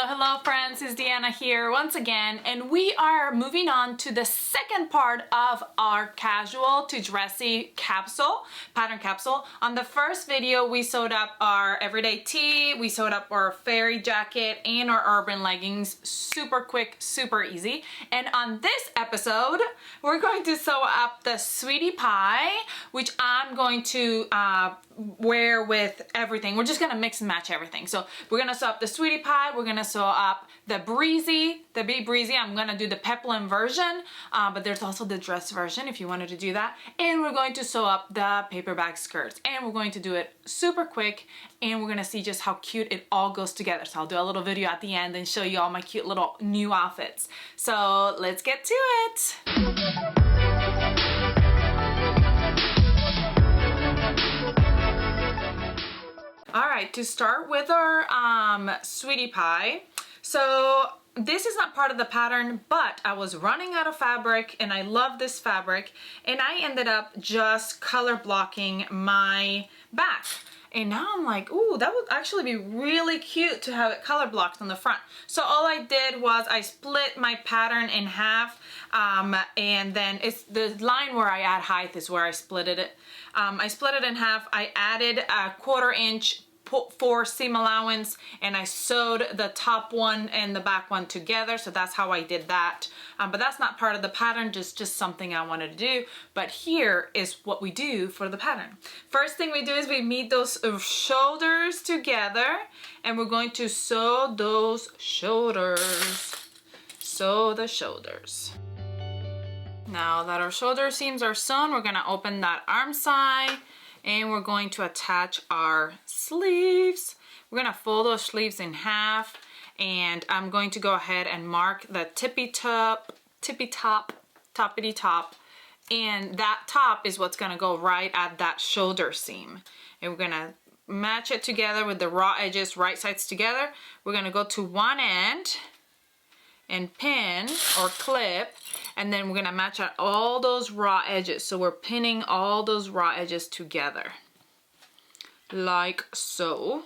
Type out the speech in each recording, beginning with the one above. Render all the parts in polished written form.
Hello friends, it's Deanna here once again, and we are moving on to the second part of our casual to dressy capsule, pattern capsule. On the first video, we sewed up our everyday tee, we sewed up our fairy jacket and our urban leggings, super quick, super easy. And on this episode, we're going to sew up the sweetie pie, which I'm going to wear with everything. We're just gonna mix and match everything. So we're gonna sew up the sweetie pie, we're gonna sew up the Breezy, the Big Breezy. I'm gonna do the peplum version, but there's also the dress version if you wanted to do that. And we're going to sew up the paper bag skirts, and we're going to do it super quick, and we're gonna see just how cute it all goes together. So I'll do a little video at the end and show you all my cute little new outfits. So let's get to it. All right, to start with our sweetie pie. So this is not part of the pattern, but I was running out of fabric and I love this fabric, and I ended up just color blocking my back. And now I'm like, ooh, that would actually be really cute to have it color blocked on the front. So all I did was I split my pattern in half, and then it's the line where I add height is where I split it. I split it in half. I added a 1/4 inch for seam allowance, and I sewed the top one and the back one together. So that's how I did that. But that's not part of the pattern, just something I wanted to do. But here is what we do for the pattern. First thing we do is we meet those shoulders together, and we're going to sew those shoulders. Sew the shoulders. Now that our shoulder seams are sewn, we're gonna open that arm side, and we're going to attach our sleeves. We're gonna fold those sleeves in half, and I'm going to go ahead and mark the toppity top, and that top is what's gonna go right at that shoulder seam. And we're gonna match it together with the raw edges, right sides together. We're gonna go to one end and pin or clip, and then we're gonna match out all those raw edges. So we're pinning all those raw edges together like so,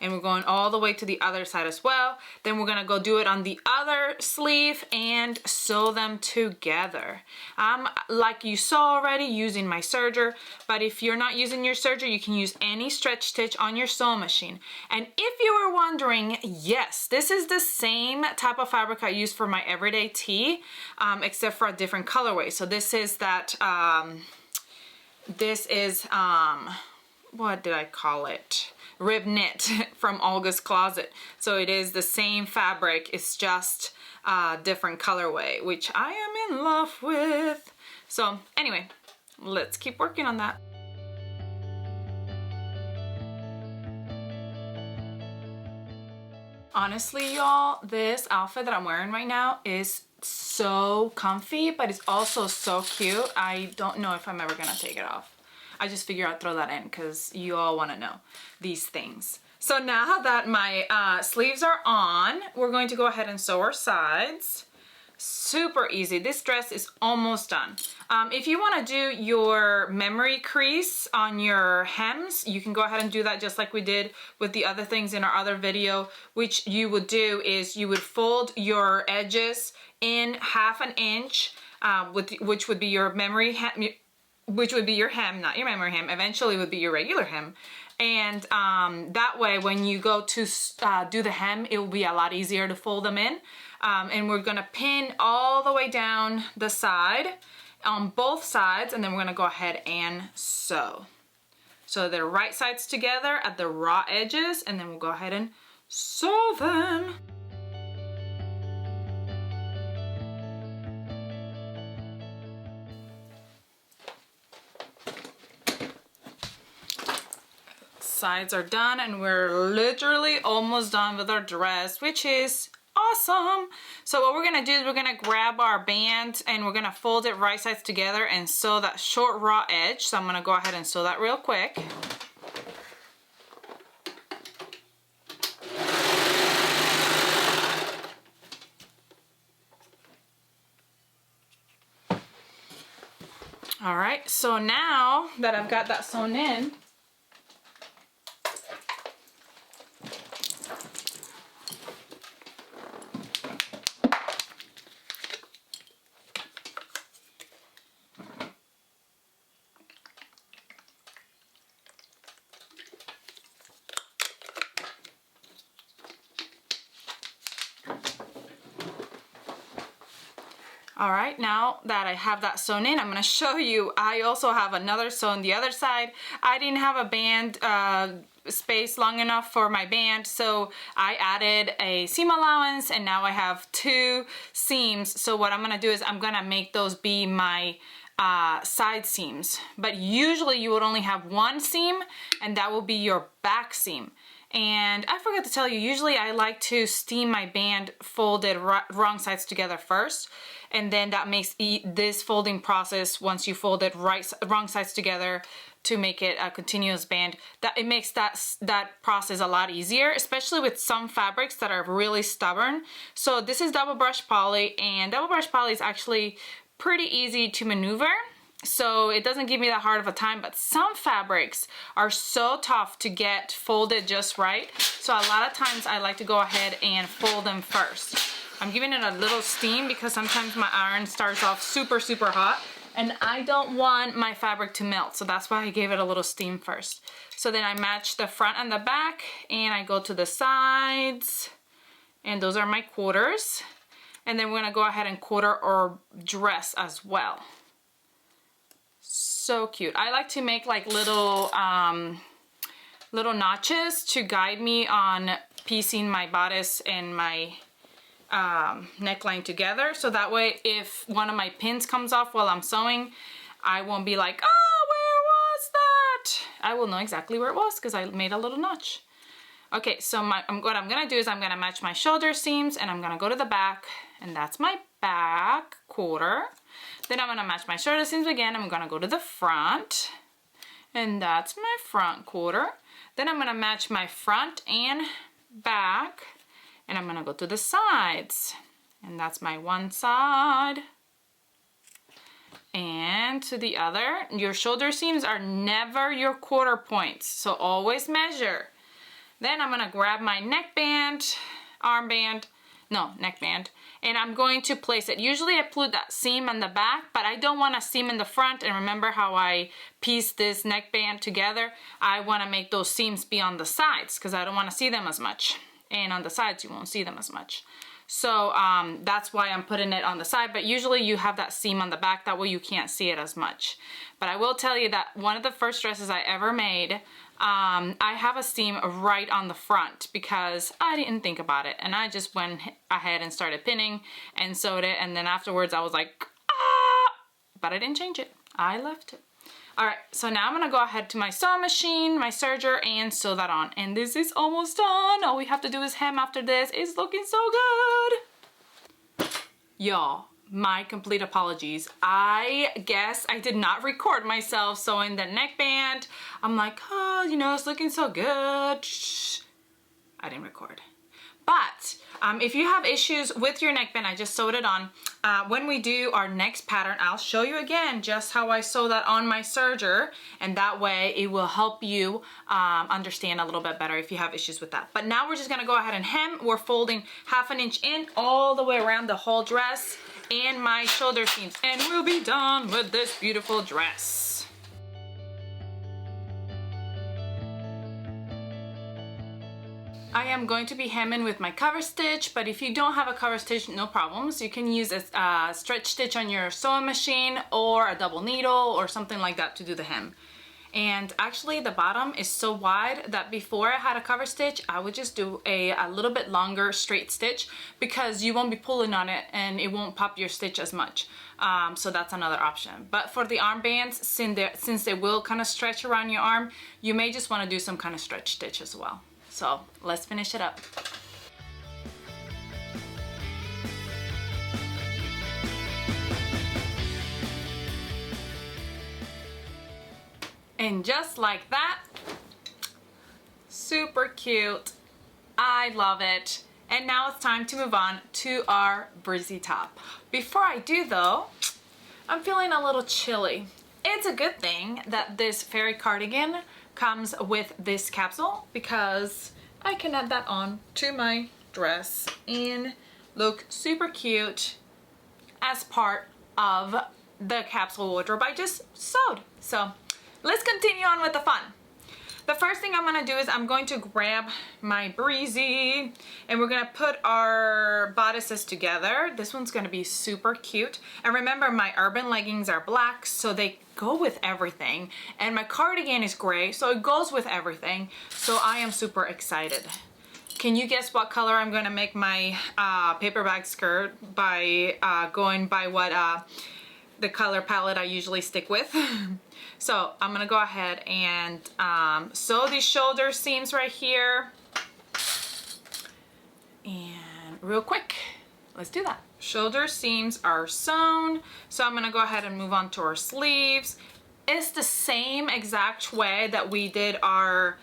and we're going all the way to the other side as well. Then we're gonna go do it on the other sleeve and sew them together. Like you saw already, using my serger, but if you're not using your serger, you can use any stretch stitch on your sewing machine. And if you were wondering, yes, this is the same type of fabric I use for my everyday tee, except for a different colorway. So this is that, what did I call it? Rib knit from Olga's Closet. So it is the same fabric, it's just a different colorway, which I am in love with. So anyway, let's keep working on that. Honestly, y'all, this outfit that I'm wearing right now is so comfy, but it's also so cute. I don't know if I'm ever gonna take it off. I just figure I'd throw that in because you all want to know these things. So now that my sleeves are on, we're going to go ahead and sew our sides. Super easy. This dress is almost done. If you want to do your memory crease on your hems, you can go ahead and do that just like we did with the other things in our other video. Which you would do is you would fold your edges in 1/2 inch, which would be your memory hem, which would be your hem, not your memory hem. Eventually would be your regular hem. And that way when you go to do the hem, it will be a lot easier to fold them in. And we're gonna pin all the way down the side on both sides, and then we're gonna go ahead and sew. So they're right sides together at the raw edges, and then we'll go ahead and sew them. Sides are done, and we're literally almost done with our dress, which is awesome. So what we're gonna do is we're gonna grab our band and we're gonna fold it right sides together and sew that short raw edge. So I'm gonna go ahead and sew that real quick. All right, so now that I've got that sewn in, All right, now that I have that sewn in, I'm gonna show you, I also have another sewn the other side. I didn't have a band space long enough for my band, so I added a seam allowance, and now I have 2 seams. So what I'm gonna do is I'm gonna make those be my side seams. But usually you would only have 1 seam, and that will be your back seam. And I forgot to tell you, usually I like to steam my band folded wrong sides together first, and then that makes this folding process, once you fold it wrong sides together to make it a continuous band, that it makes that process a lot easier, especially with some fabrics that are really stubborn. So this is double brush poly, and double brush poly is actually pretty easy to maneuver. So it doesn't give me that hard of a time, but some fabrics are so tough to get folded just right. So a lot of times I like to go ahead and fold them first. I'm giving it a little steam because sometimes my iron starts off super, super hot, and I don't want my fabric to melt. So that's why I gave it a little steam first. So then I match the front and the back, and I go to the sides, and those are my quarters. And then we're gonna go ahead and quarter or dress as well. So cute. I like to make like little notches to guide me on piecing my bodice and my neckline together, so that way if one of my pins comes off while I'm sewing, I won't be like, oh, where was that? I will know exactly where it was because I made a little notch. Okay, so what I'm gonna do is I'm gonna match my shoulder seams, and I'm gonna go to the back, and that's my back quarter. Then I'm gonna match my shoulder seams again. I'm gonna go to the front, and that's my front quarter. Then I'm gonna match my front and back, and I'm gonna go to the sides, and that's my one side and to the other. Your shoulder seams are never your quarter points, so always measure. Then I'm gonna grab my neckband, neckband, and I'm going to place it. Usually I put that seam on the back, but I don't want a seam in the front. And remember how I pieced this neckband together? I wanna make those seams be on the sides because I don't wanna see them as much. And on the sides you won't see them as much. So that's why I'm putting it on the side, but usually you have that seam on the back, that way you can't see it as much. But I will tell you that one of the first dresses I ever made, I have a seam right on the front because I didn't think about it, and I just went ahead and started pinning and sewed it, and then afterwards I was like, ah! But I didn't change it, I left it. Alright, so now I'm gonna go ahead to my sewing machine, my serger, and sew that on. And this is almost done. All we have to do is hem after this. It's looking so good. Y'all, my complete apologies. I guess I did not record myself sewing the neckband. I'm like, oh, you know, it's looking so good. Shh. I didn't record. But if you have issues with your neckband, I just sewed it on. When we do our next pattern, I'll show you again just how I sew that on my serger, and that way it will help you understand a little bit better if you have issues with that. But now we're just gonna go ahead and hem. We're folding 1/2 inch in all the way around the whole dress and my shoulder seams, and we'll be done with this beautiful dress. I am going to be hemming with my cover stitch, but if you don't have a cover stitch, no problems. You can use a stretch stitch on your sewing machine or a double needle or something like that to do the hem. And actually the bottom is so wide that before I had a cover stitch, I would just do a little bit longer straight stitch because you won't be pulling on it and it won't pop your stitch as much. So that's another option. But for the armbands, since they will kind of stretch around your arm, you may just want to do some kind of stretch stitch as well. So let's finish it up. And just like that, super cute. I love it. And now it's time to move on to our breezy top. Before I do though, I'm feeling a little chilly. It's a good thing that this fairy cardigan comes with this capsule because I can add that on to my dress and look super cute as part of the capsule wardrobe I just sewed. So let's continue on with the fun. the first thing I'm gonna do is I'm going to grab my Breezy and we're gonna put our bodices together. This one's gonna be super cute. And remember, my urban leggings are black, so they go with everything. And my cardigan is gray, so it goes with everything. So I am super excited. Can you guess what color I'm gonna make my paper bag skirt by going by what the color palette I usually stick with? So I'm gonna go ahead and sew these shoulder seams right here. And real quick, let's do that. Shoulder seams are sewn. So I'm gonna go ahead and move on to our sleeves. It's the same exact way that we did our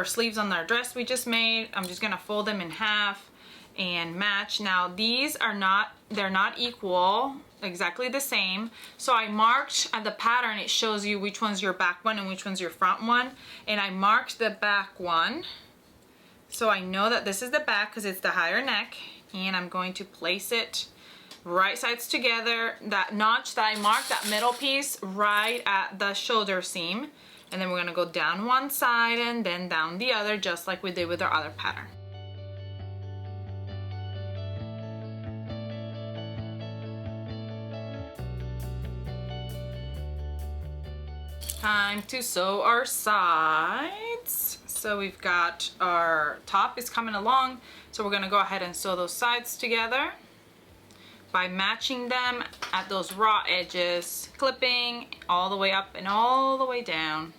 sleeves on our dress we just made. I'm just gonna fold them in half and match. Now these are not, they're not equal, exactly the same. So I marked at the pattern, it shows you which one's your back one and which one's your front one. And I marked the back one. So I know that this is the back because it's the higher neck. And I'm going to place it right sides together. That notch that I marked, that middle piece, right at the shoulder seam. And then we're gonna go down one side and then down the other, just like we did with our other pattern. Time to sew our sides. So we've got our top is coming along, so we're gonna go ahead and sew those sides together by matching them at those raw edges, clipping all the way up and all the way down.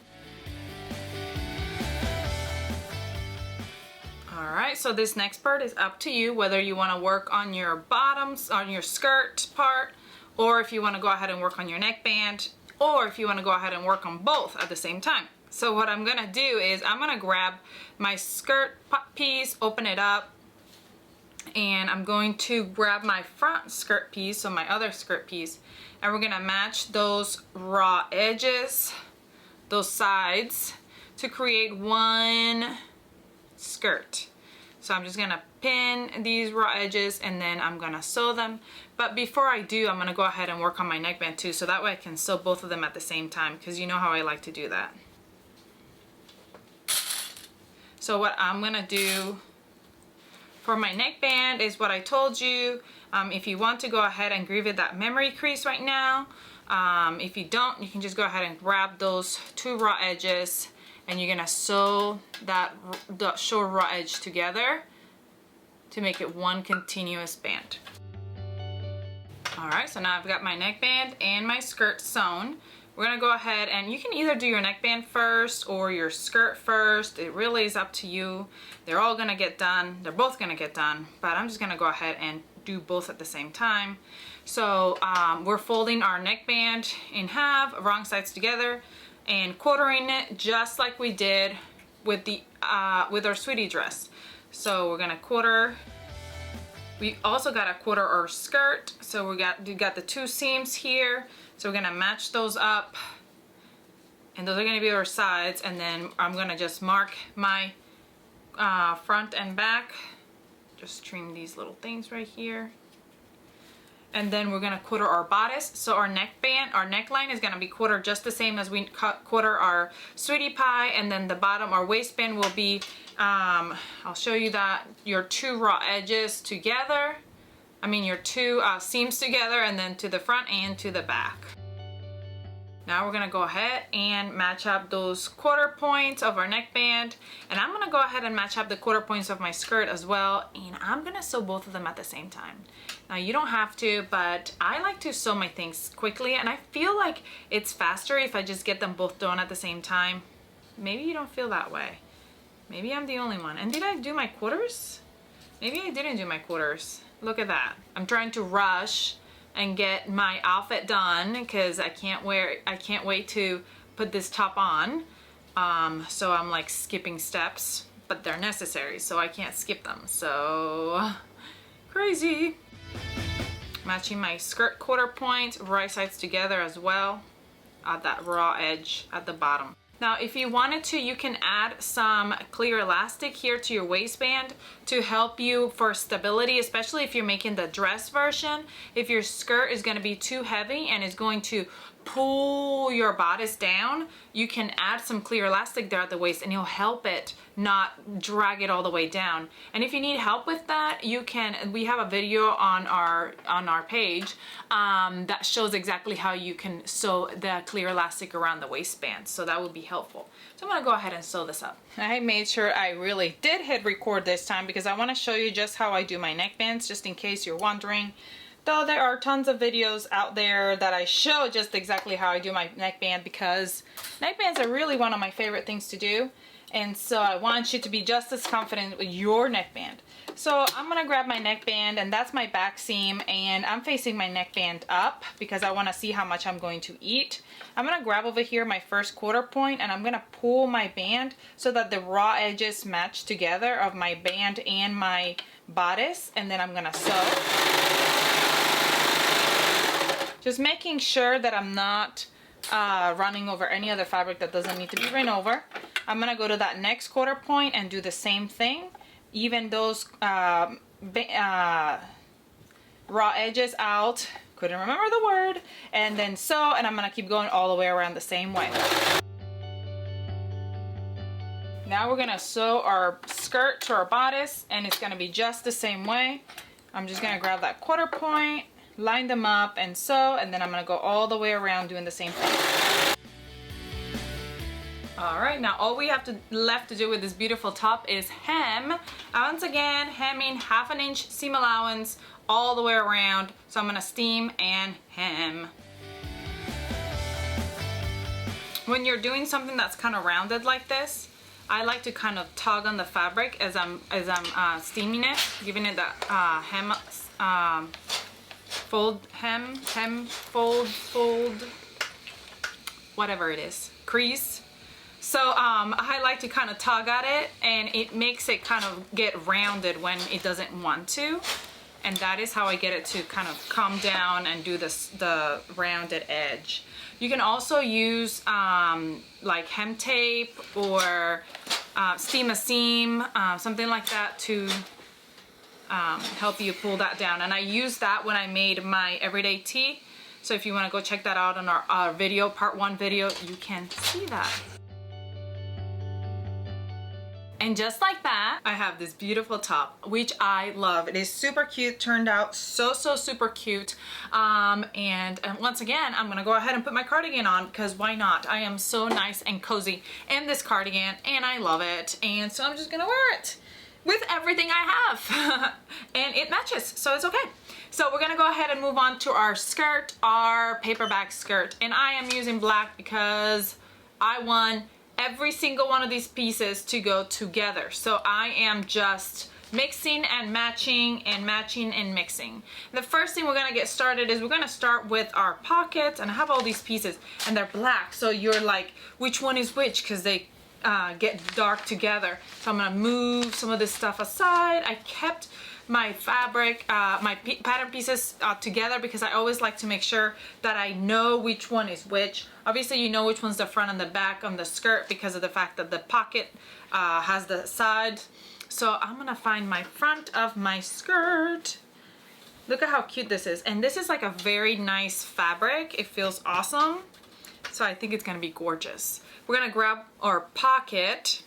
All right, so this next part is up to you, whether you want to work on your bottoms, on your skirt part, or if you want to go ahead and work on your neckband, or if you want to go ahead and work on both at the same time. So what I'm gonna do is I'm gonna grab my skirt piece, open it up, and I'm going to grab my front skirt piece, so my other skirt piece, and we're gonna match those raw edges, those sides, to create one skirt. So I'm just gonna pin these raw edges and then I'm gonna sew them. But before I do, I'm gonna go ahead and work on my neckband too, so that way I can sew both of them at the same time, because you know how I like to do that. So what I'm gonna do for my neckband is what I told you. If you want to go ahead and give it that memory crease right now. If you don't, you can just go ahead and grab those two raw edges and you're gonna sew the raw edge together to make it one continuous band. All right, so now I've got my neckband and my skirt sewn. We're gonna go ahead and you can either do your neckband first or your skirt first. It really is up to you. They're all gonna get done. They're both gonna get done, but I'm just gonna go ahead and do both at the same time. So we're folding our neckband in half, wrong sides together, and quartering it just like we did with the with our sweetie dress. So we're gonna quarter. We also got to quarter our skirt, so we got the two seams here, so we're gonna match those up, and those are gonna be our sides, and then I'm gonna just mark my front and back, just trim these little things right here, and then we're gonna quarter our bodice. So our neckband, our neckline is gonna be quartered just the same as we quarter our sweetie pie, and then the bottom, our waistband will be I'll show you that, your two raw edges together, your two seams together, and then to the front and to the back. Now we're gonna go ahead and match up those quarter points of our neckband, and I'm gonna go ahead and match up the quarter points of my skirt as well, and I'm gonna sew both of them at the same time. Now you don't have to, but I like to sew my things quickly, and I feel like it's faster if I just get them both done at the same time. Maybe you don't feel that way. Maybe I'm the only one. And did I do my quarters? Maybe I didn't do my quarters. Look at that. I'm trying to rush and get my outfit done because I can't wait to put this top on. So I'm like skipping steps, but they're necessary, so I can't skip them. So crazy. Matching my skirt quarter points, right sides together as well at that raw edge at the bottom. Now, if you wanted to, you can add some clear elastic here to your waistband to help you for stability, especially if you're making the dress version. If your skirt is going to be too heavy and is going to pull your bodice down, you can add some clear elastic there at the waist and it'll help it not drag it all the way down. And if you need help with that, you can, we have a video on our page that shows exactly how you can sew the clear elastic around the waistband, so that would be helpful. So I'm gonna go ahead and sew this up. I made sure I really did hit record this time because I want to show you just how I do my neckbands, just in case you're wondering. Though there are tons of videos out there that I show just exactly how I do my neckband, because neckbands are really one of my favorite things to do. And so I want you to be just as confident with your neckband. So I'm gonna grab my neckband, and that's my back seam, and I'm facing my neckband up because I wanna see how much I'm going to eat. I'm gonna grab over here my first quarter point, and I'm gonna pull my band so that the raw edges match together of my band and my bodice, and then I'm gonna sew. Just making sure that I'm not running over any other fabric that doesn't need to be run over. I'm gonna go to that next quarter point and do the same thing. Even those raw edges out, couldn't remember the word, and then sew, and I'm gonna keep going all the way around the same way. Now we're gonna sew our skirt to our bodice, and it's gonna be just the same way. I'm just gonna grab that quarter point, line them up and sew, and then I'm gonna go all the way around doing the same thing. All right, now all we have left to do with this beautiful top is hem. Once again, hemming 1/2 inch seam allowance all the way around. So I'm gonna steam and hem. When you're doing something that's kind of rounded like this, I like to kind of tug on the fabric as I'm steaming it, giving it that hem, fold, fold, whatever it is, crease. So I like to kind of tug at it, and it makes it kind of get rounded when it doesn't want to. And that is how I get it to kind of come down and do the rounded edge. You can also use like hem tape or steam a seam, something like that to help you pull that down. And I used that when I made my everyday tee. So if you want to go check that out on our video, part 1 video, you can see that. And just like that, I have this beautiful top, which I love. It is super cute, turned out so super cute. And once again, I'm gonna go ahead and put my cardigan on, because why not? I am so nice and cozy in this cardigan, and I love it. And so I'm just gonna wear it with everything I have. And it matches, so it's okay. So we're gonna go ahead and move on to our skirt, our paperback skirt. And I am using black because I want every single one of these pieces to go together. So I am just mixing and matching and matching and mixing. The first thing we're gonna get started is we're gonna start with our pockets, and I have all these pieces and they're black, so you're like, which one is which, because they get dark together. So I'm gonna move some of this stuff aside. I kept my fabric, my pattern pieces together because I always like to make sure that I know which one is which. Obviously you know which one's the front and the back on the skirt because of the fact that the pocket has the side. So I'm gonna find my front of my skirt. Look at how cute this is. And this is like a very nice fabric. It feels awesome. So I think it's gonna be gorgeous. We're gonna grab our pocket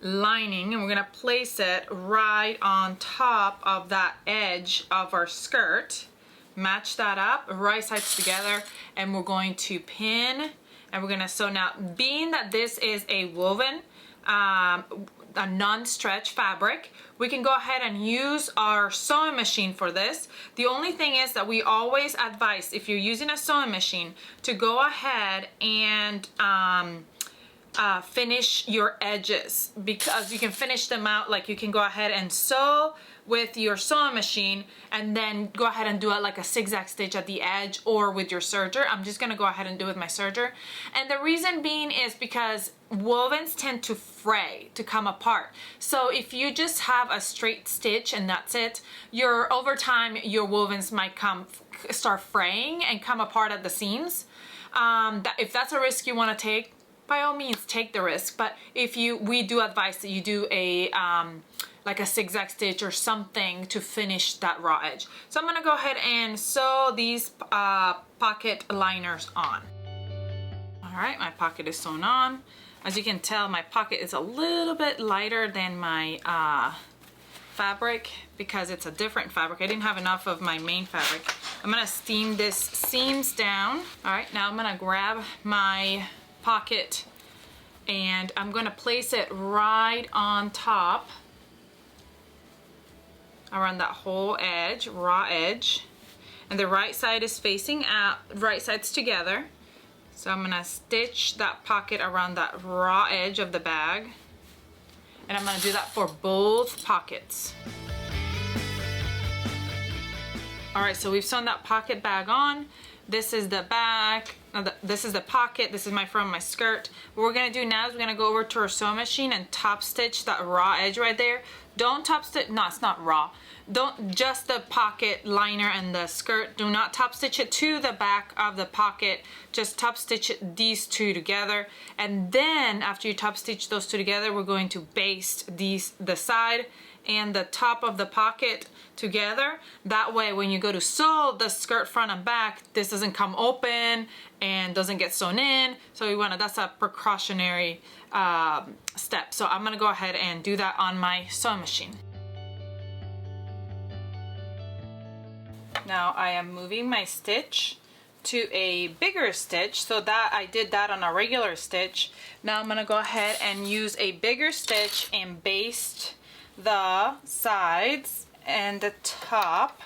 lining and we're gonna place it right on top of that edge of our skirt. Match that up, right sides together, and we're going to pin, and we're gonna sew. Now, being that this is a woven, a non-stretch fabric, we can go ahead and use our sewing machine for this. The only thing is that we always advise, if you're using a sewing machine, to go ahead and finish your edges, because you can finish them out. Like, you can go ahead and sew with your sewing machine and then go ahead and do it like a zigzag stitch at the edge, or with your serger. I'm just gonna go ahead and do it with my serger. And the reason being is because wovens tend to fray, to come apart. So if you just have a straight stitch and that's it, over time your wovens might start fraying and come apart at the seams. If that's a risk you want to take, by all means take the risk. But we do advise that you do a like a zigzag stitch or something to finish that raw edge. So I'm gonna go ahead and sew these pocket liners on. All right, my pocket is sewn on. As you can tell, my pocket is a little bit lighter than my fabric because it's a different fabric. I didn't have enough of my main fabric. I'm gonna steam this seams down. All right, now I'm gonna grab my pocket and I'm gonna place it right on top around that whole edge, raw edge. And the right side is facing out, right sides together. So I'm gonna stitch that pocket around that raw edge of the bag. And I'm gonna do that for both pockets. All right, so we've sewn that pocket bag on. This is the back, this is the pocket, this is my front of my skirt. What we're gonna do now is we're gonna go over to our sewing machine and top stitch that raw edge right there. Don't top stitch, no, it's not raw. Don't, just the pocket liner and the skirt. Do not top stitch it to the back of the pocket. Just top stitch these two together. And then after you top stitch those two together, we're going to baste the side and the top of the pocket together. That way when you go to sew the skirt front and back, this doesn't come open and doesn't get sewn in. So we wanna, that's a precautionary step. So I'm gonna go ahead and do that on my sewing machine. Now I am moving my stitch to a bigger stitch, so that I did that on a regular stitch. Now I'm gonna go ahead and use a bigger stitch and baste the sides and the top,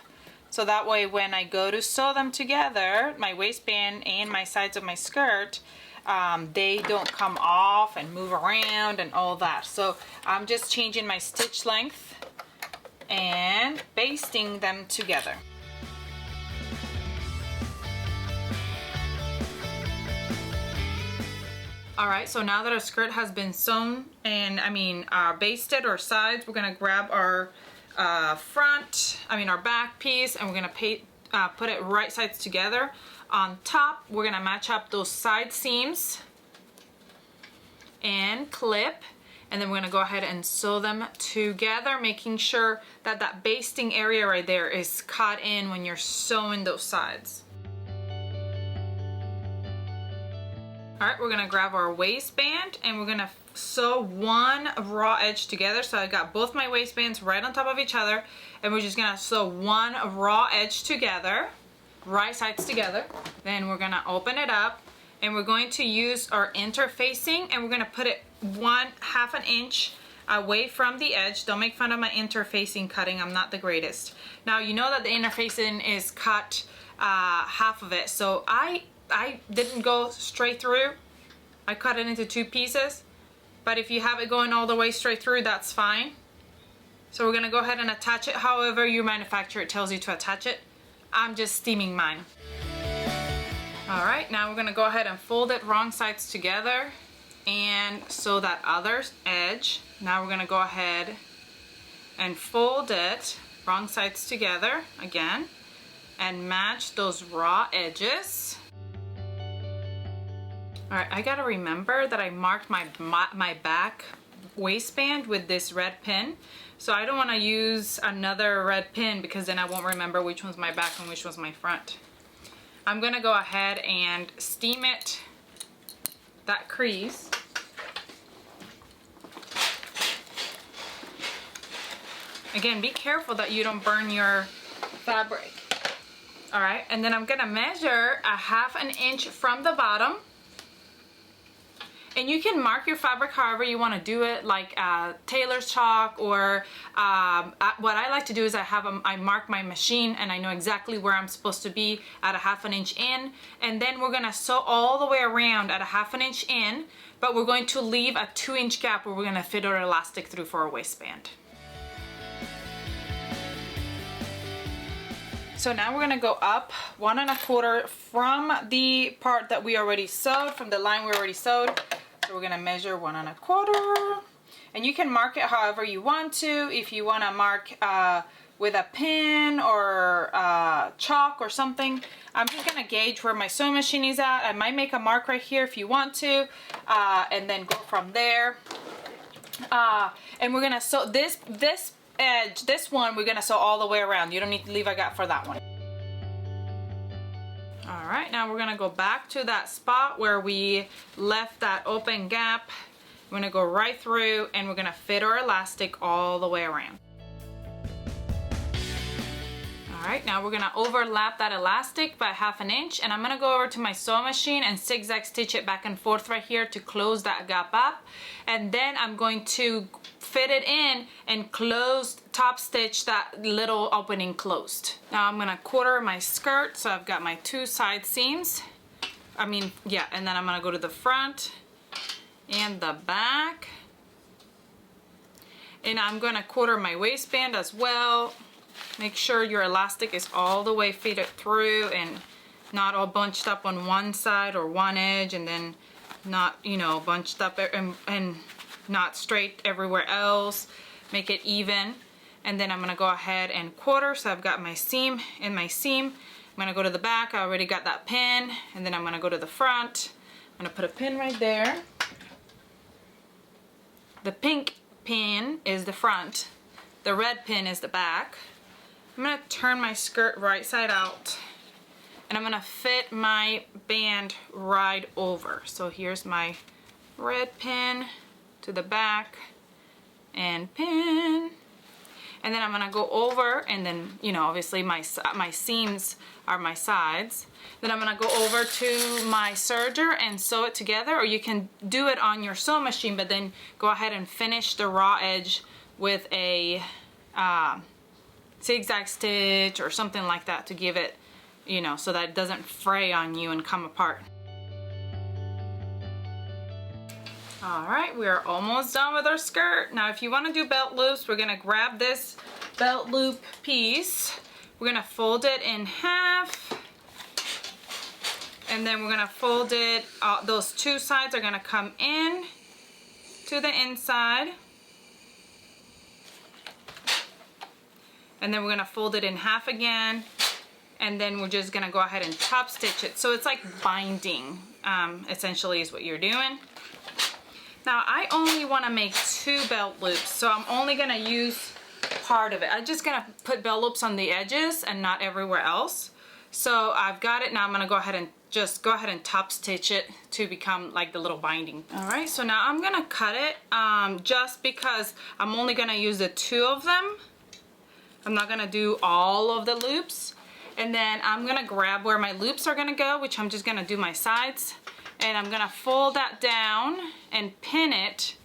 so that way when I go to sew them together, my waistband and my sides of my skirt, they don't come off and move around and all that. So I'm just changing my stitch length and basting them together. All right, so now that our skirt has been sewn and basted, our sides, we're gonna grab our our back piece, and we're gonna put it right sides together. On top, we're gonna match up those side seams and clip, and then we're gonna go ahead and sew them together, making sure that that basting area right there is cut in when you're sewing those sides. All right, we're gonna grab our waistband and we're gonna sew one raw edge together. So I got both my waistbands right on top of each other, and we're just gonna sew one raw edge together, right sides together. Then we're gonna open it up and we're going to use our interfacing, and we're gonna put it 1/2 an inch away from the edge. Don't make fun of my interfacing cutting, I'm not the greatest. Now you know that the interfacing is cut half of it, so I didn't go straight through. I cut it into 2 pieces, but if you have it going all the way straight through, that's fine. So we're gonna go ahead and attach it however your manufacturer tells you to attach it. I'm just steaming mine. All right, now we're gonna go ahead and fold it wrong sides together and sew that other edge. Now we're gonna go ahead and fold it wrong sides together again and match those raw edges. All right, I gotta remember that I marked my back waistband with this red pin. So I don't wanna use another red pin because then I won't remember which one's my back and which one's my front. I'm gonna go ahead and steam it, that crease. Again, be careful that you don't burn your fabric. All right, and then I'm gonna measure 1/2 an inch from the bottom. And you can mark your fabric however you want to do it, like tailor's chalk, or what I like to do is I mark my machine and I know exactly where I'm supposed to be at 1/2 an inch in, and then we're gonna sew all the way around at 1/2 an inch in, but we're going to leave a 2-inch gap where we're gonna fit our elastic through for our waistband. So now we're gonna go up 1 1/4 from the part that we already sewed, from the line we already sewed. So we're gonna measure 1 1/4, and you can mark it however you want to. If you wanna mark with a pin or chalk or something, I'm just gonna gauge where my sewing machine is at. I might make a mark right here if you want to, and then go from there. And we're gonna sew this edge, this one we're gonna sew all the way around. You don't need to leave a gap for that one. All right, now we're gonna go back to that spot where we left that open gap. We're gonna go right through and we're gonna fit our elastic all the way around. All right, now we're gonna overlap that elastic by 1/2 inch, and I'm gonna go over to my sewing machine and zigzag stitch it back and forth right here to close that gap up. And then I'm going to fit it in and top stitch that little opening closed. Now I'm gonna quarter my skirt, so I've got my 2 side seams. And then I'm gonna go to the front and the back. And I'm gonna quarter my waistband as well. Make sure your elastic is all the way fitted through and not all bunched up on one side or one edge, and then not, bunched up and not straight everywhere else. Make it even. And then I'm gonna go ahead and quarter. So I've got my seam and my seam. I'm gonna go to the back. I already got that pin. And then I'm gonna go to the front. I'm gonna put a pin right there. The pink pin is the front. The red pin is the back. I'm gonna turn my skirt right side out, and I'm gonna fit my band right over. So here's my red pin to the back and pin. And then I'm gonna go over, and then, obviously my seams are my sides. Then I'm gonna go over to my serger and sew it together, or you can do it on your sewing machine, but then go ahead and finish the raw edge with a zigzag stitch or something like that to give it, so that it doesn't fray on you and come apart. All right, we are almost done with our skirt. Now, if you want to do belt loops, we're gonna grab this belt loop piece. We're gonna fold it in half, and then we're gonna fold it, those 2 sides are gonna come in to the inside. And then we're gonna fold it in half again, and then we're just gonna go ahead and top stitch it. So it's like binding, essentially is what you're doing. Now I only wanna make 2 belt loops, so I'm only gonna use part of it. I'm just gonna put belt loops on the edges and not everywhere else. So I've got it, now I'm gonna go ahead and top stitch it to become like the little binding. All right, so now I'm gonna cut it, just because I'm only gonna use the 2 of them. I'm not gonna do all of the loops. And then I'm gonna grab where my loops are gonna go, which I'm just gonna do my sides. And I'm gonna fold that down and pin it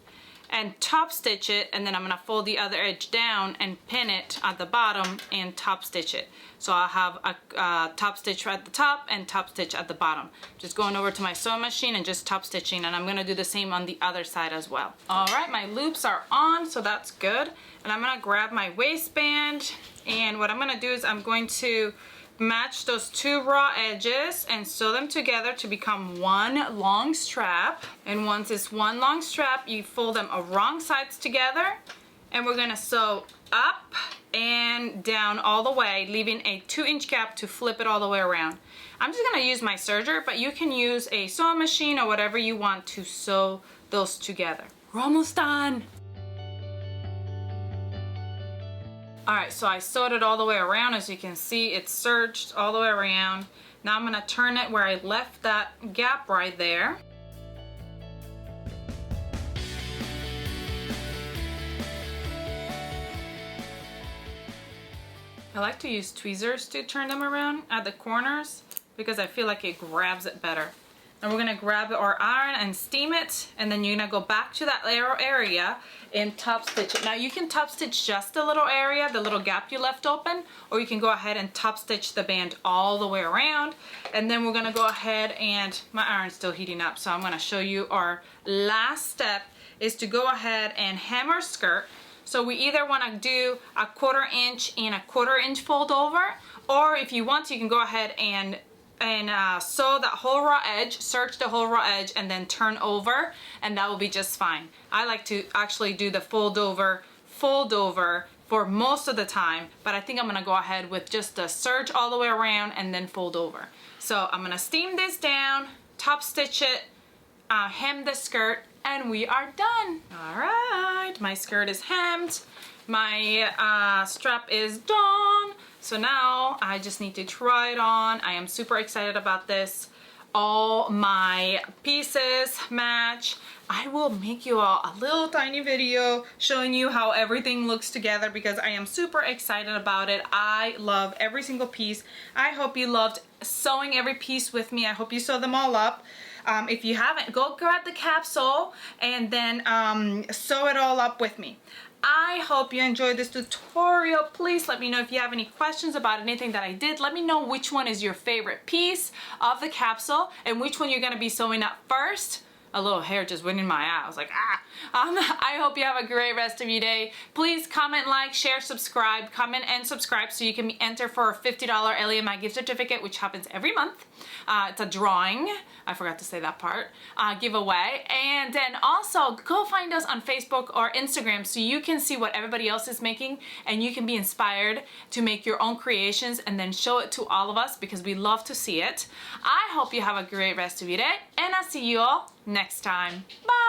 and top stitch it. And then I'm gonna fold the other edge down and pin it at the bottom and top stitch it. So I'll have a top stitch at the top and top stitch at the bottom. Just going over to my sewing machine and just top stitching, and I'm gonna do the same on the other side as well. All right, my loops are on, so that's good. And I'm gonna grab my waistband, and what I'm gonna do is I'm going to match those 2 raw edges and sew them together to become one long strap. And once it's one long strap, you fold them wrong sides together, and we're gonna sew up and down all the way, leaving a 2-inch gap to flip it all the way around. I'm just gonna use my serger, but you can use a sewing machine or whatever you want to sew those together. We're almost done. All right, so I sewed it all the way around. As you can see, it's serged all the way around. Now I'm gonna turn it where I left that gap right there. I like to use tweezers to turn them around at the corners because I feel like it grabs it better. And we're gonna grab our iron and steam it, and then you're gonna go back to that area and top stitch it. Now you can top stitch just the little area, the little gap you left open, or you can go ahead and top stitch the band all the way around. And then we're gonna go ahead, and my iron's still heating up, so I'm gonna show you our last step is to go ahead and hem our skirt. So we either want to do a 1/4 inch and a 1/4 inch fold over, or if you want to, you can go ahead and sew that whole raw edge, serge the whole raw edge, and then turn over, and that will be just fine. I like to actually do the fold over for most of the time, but I think I'm gonna go ahead with just the serge all the way around and then fold over. So I'm gonna steam this down, top stitch it, hem the skirt, and we are done. All right, my skirt is hemmed. My strap is done. So now I just need to try it on. I am super excited about this. All my pieces match. I will make you all a little tiny video showing you how everything looks together because I am super excited about it. I love every single piece. I hope you loved sewing every piece with me. I hope you sew them all up. If you haven't, go grab the capsule and then sew it all up with me. I hope you enjoyed this tutorial. Please let me know if you have any questions about anything that I did. Let me know which one is your favorite piece of the capsule and which one you're gonna be sewing up first. A little hair just went in my eye. I was like, ah. I hope you have a great rest of your day. Please comment, like, share, subscribe. Comment and subscribe so you can be entered for a $50 Ellie and my gift certificate, which happens every month. It's a drawing. I forgot to say that part. Giveaway. And then also go find us on Facebook or Instagram so you can see what everybody else is making and you can be inspired to make your own creations and then show it to all of us because we love to see it. I hope you have a great rest of your day and I'll see you all next time. Bye!